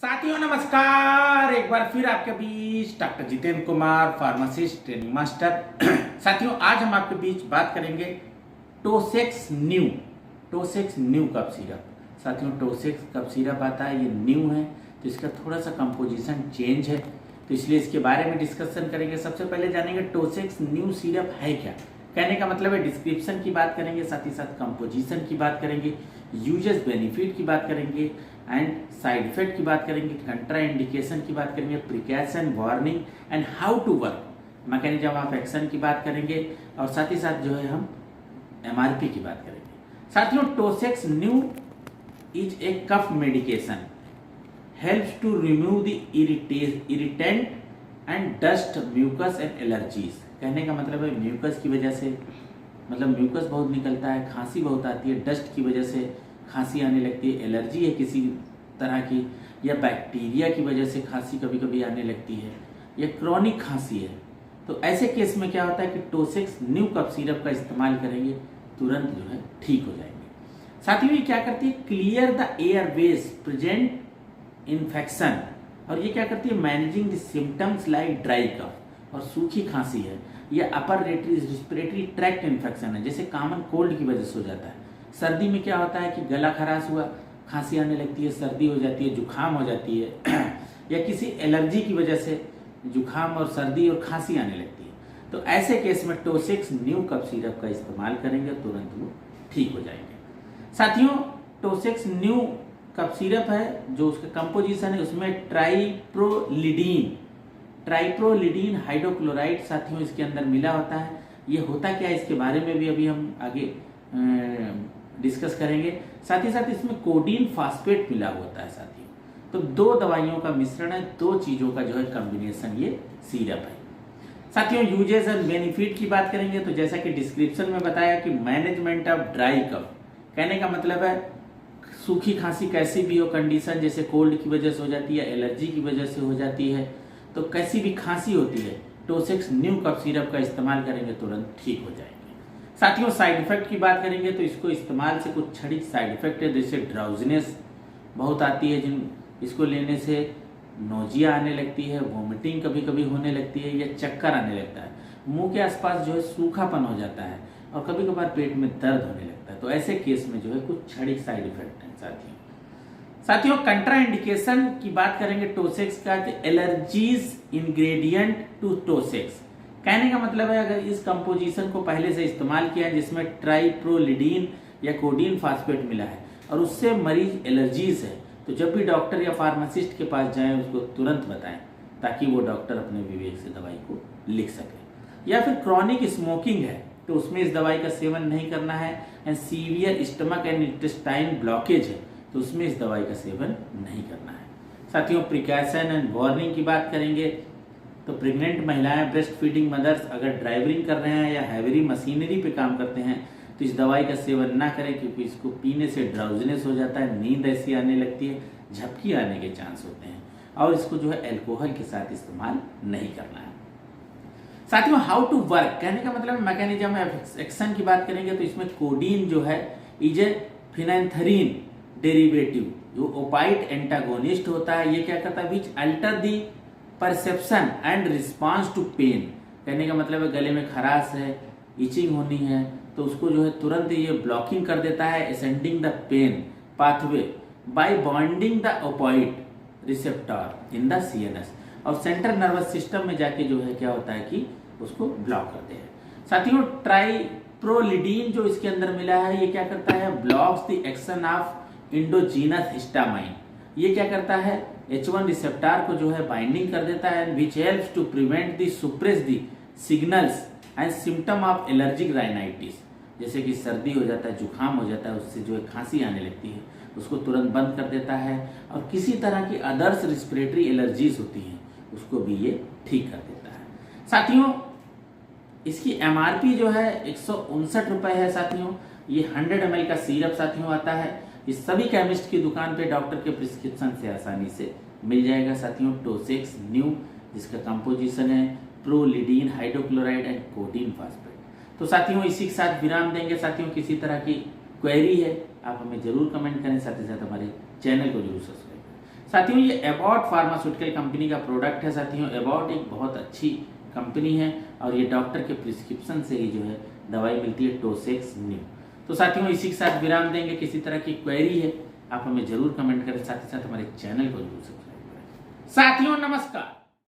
साथियों नमस्कार, एक बार फिर आपके बीच doctor Jitendra Kumar, pharmacist training master. साथियों आज हम आपके बीच बात करेंगे टोसेक्स न्यू कफ सिरप। साथियों टोसेक्स कफ सिरप आता है, ये न्यू है तो इसका थोड़ा सा कंपोजिशन चेंज है, तो इसलिए इसके बारे में डिस्कशन करेंगे। सबसे पहले जानेंगे टोसेक्स न्यू सिरप है क्या। कहने का मतलब है डिस्क्रिप्शन की बात करेंगे, साथ ही साथ कंपोजिशन की बात करेंगे, यूजेस बेनिफिट की बात करेंगे एंड साइड इफेक्ट की बात करेंगे, कंट्रा इंडिकेशन की बात करेंगे, precaution, warning and how to work, mechanism of action की बात करेंगे और साथ ही साथ जो है हम एमआरपी की बात करेंगे। साथियों Tossex new is a cough medication, helps to remove the irritant and dust, mucus and allergies. कहने का मतलब है म्यूकस की वजह से, मतलब म्यूकस बहुत निकलता है, खांसी बहुत आती है, डस्ट की वजह से खांसी आने लगती है, एलर्जी है किसी तरह की, या बैक्टीरिया की वजह से खांसी कभी कभी आने लगती है, या क्रॉनिक खांसी है, तो ऐसे केस में क्या होता है कि टोसेक्स न्यू कफ सिरप का इस्तेमाल करेंगे, तुरंत जो है ठीक हो जाएंगे। साथ ही ये क्या करती है, clear the airways present infection, और ये क्या करती है, managing the symptoms like dry cough, और सूखी खांसी है, या अपर रिस्पिरेटरी ट्रैक्ट इन्फेक्शन है, जैसे कॉमन कोल्ड की वजह से हो जाता है। सर्दी में क्या होता है कि गला खराश हुआ, खांसी आने लगती है, सर्दी हो जाती है, जुखाम हो जाती है या किसी एलर्जी की वजह से जुखाम और सर्दी और खांसी आने लगती है, तो ऐसे केस में टोसेक्स न्यू कफ सिरप का इस्तेमाल करेंगे, तुरंत वो ठीक हो जाएंगे। साथियों टोसेक्स न्यू कफ सिरप है, जो उसका कंपोजिशन है उसमें ट्राइप्रोलिडीन हाइड्रोक्लोराइड साथियों इसके अंदर मिला होता है। ये होता क्या है इसके बारे में भी अभी हम आगे डिस्कस करेंगे। साथ ही साथ इसमें कोडीन फास्फेट मिला होता है साथियों, तो दो दवाइयों का मिश्रण है, दो चीजों का जो है कॉम्बिनेशन ये सिरप है। साथियों यूजेस एंड बेनिफिट की बात करेंगे तो जैसा कि डिस्क्रिप्शन में बताया कि मैनेजमेंट ऑफ ड्राई कफ, कहने का मतलब है सूखी खांसी कैसी भी हो कंडीशन, जैसे कोल्ड की वजह से हो जाती है, एलर्जी की वजह से हो जाती है, तो कैसी भी खांसी होती है टोसेक्स न्यू कफ सिरप का इस्तेमाल करेंगे, तुरंत ठीक हो जाएंगे। साथियों साइड इफेक्ट की बात करेंगे तो इसको इस्तेमाल से कुछ क्षणिक साइड इफेक्ट है, जैसे ड्राउजीनेस बहुत आती है, जिन इसको लेने से नोजिया आने लगती है, वोमिटिंग कभी कभी होने लगती है, या चक्कर आने लगता है, मुंह के आसपास जो है सूखापन हो जाता है, और कभी कभार पेट में दर्द होने लगता है, तो ऐसे केस में जो है कुछ क्षणिक साइड इफेक्ट है। साथियों कंट्रा इंडिकेशन की बात करेंगे टोसेक्स का, एलर्जीज इंग्रेडिएंट टू टोसेक्स, कहने का मतलब है अगर इस कंपोजिशन को पहले से इस्तेमाल किया है जिसमें ट्राइप्रोलिडीन या कोडीन फास्फेट मिला है और उससे मरीज एलर्जीज है, तो जब भी डॉक्टर या फार्मासिस्ट के पास जाएं उसको तुरंत बताएं, ताकि वो डॉक्टर अपने विवेक से दवाई को लिख सके। या फिर क्रॉनिक स्मोकिंग है तो उसमें इस दवाई का सेवन नहीं करना है, and severe stomach and intestine blockage है तो उसमें इस दवाई का सेवन नहीं करना है। साथियों प्रिकॉशन एंड वार्निंग की बात करेंगे तो प्रेग्नेंट महिलाएं, ब्रेस्ट फीडिंग मदर्स अगर ड्राइवरिंग कर रहे हैं या हैवी मशीनरी पे काम करते हैं तो इस दवाई का सेवन ना करें, क्योंकि इसको पीने से ड्राउजीनेस हो जाता है, नींद ऐसी आने लगती है, झपकी आने के चांस होते हैं, और इसको जो है अल्कोहल के साथ इस्तेमाल नहीं करना है। साथियों हाउ टू वर्क, कहने का मतलब मैकेनिज्म ऑफ एक्शन की बात करेंगे तो इसमें कोडीन जो है इज ए फिनाइनथरीन डेरिवेटिव, जो ओपाइट एंटागोनिस्ट होता है, ये क्या करता है, which alter the perception and response to pain, कहने का मतलब है गले में खराश है, इचिंग होनी है, तो उसको जो है तुरंत ये ब्लॉकिंग कर देता है, ascending the pain pathway by bonding the opioid receptor in the CNS, और सेंट्रल नर्वस सिस्टम में जाके जो है क्या होता है कि उसको ब्लॉक करते हैं। साथियों ट्राइप्रोलिडीन जो इसके अंदर मिला है ये क्या करता है, blocks the action of endogenous histamine, ये क्या करता है H1 रिसेप्टर को जो है बाइंडिंग कर देता है, which helps to prevent the suppress the signals and symptom of allergic rhinitis, जैसे कि सर्दी हो जाता है, जुखाम हो जाता है, उससे जो है खांसी आने लगती है, उसको तुरंत बंद कर देता है, और किसी तरह की अदर्स रिस्पिरेटरी एलर्जीज होती हैं उसको भी ये ठीक कर देता है। साथियों इसकी एमआरपी जो है 159 रुपए है। साथियों ये 100 ml का सिरप साथियों आता है, इस सभी केमिस्ट की दुकान पे डॉक्टर के प्रिस्क्रिप्शन से आसानी से मिल जाएगा। साथियों टोसेक्स न्यू, जिसका कंपोजिशन है प्रोलिडीन हाइड्रोक्लोराइड एंड कोडीन फास्फेट। तो साथियों इसी के साथ विराम देंगे। साथियों किसी तरह की क्वेरी है आप हमें जरूर कमेंट करें, साथ ही साथ हमारे चैनल को जरूर सब्सक्राइब करें। साथियों ये एबॉट फार्मास्यूटिकल कंपनी का प्रोडक्ट है। साथियों एबॉट एक बहुत अच्छी कंपनी है और ये डॉक्टर के प्रिस्क्रिप्शन से ही जो है दवाई मिलती है टोसेक्स न्यू। तो साथियों इसी के साथ विराम देंगे। किसी तरह की क्वेरी है आप हमें जरूर कमेंट करें, साथ ही साथ हमारे चैनल को जरूर सब्सक्राइब करें। साथियों नमस्कार।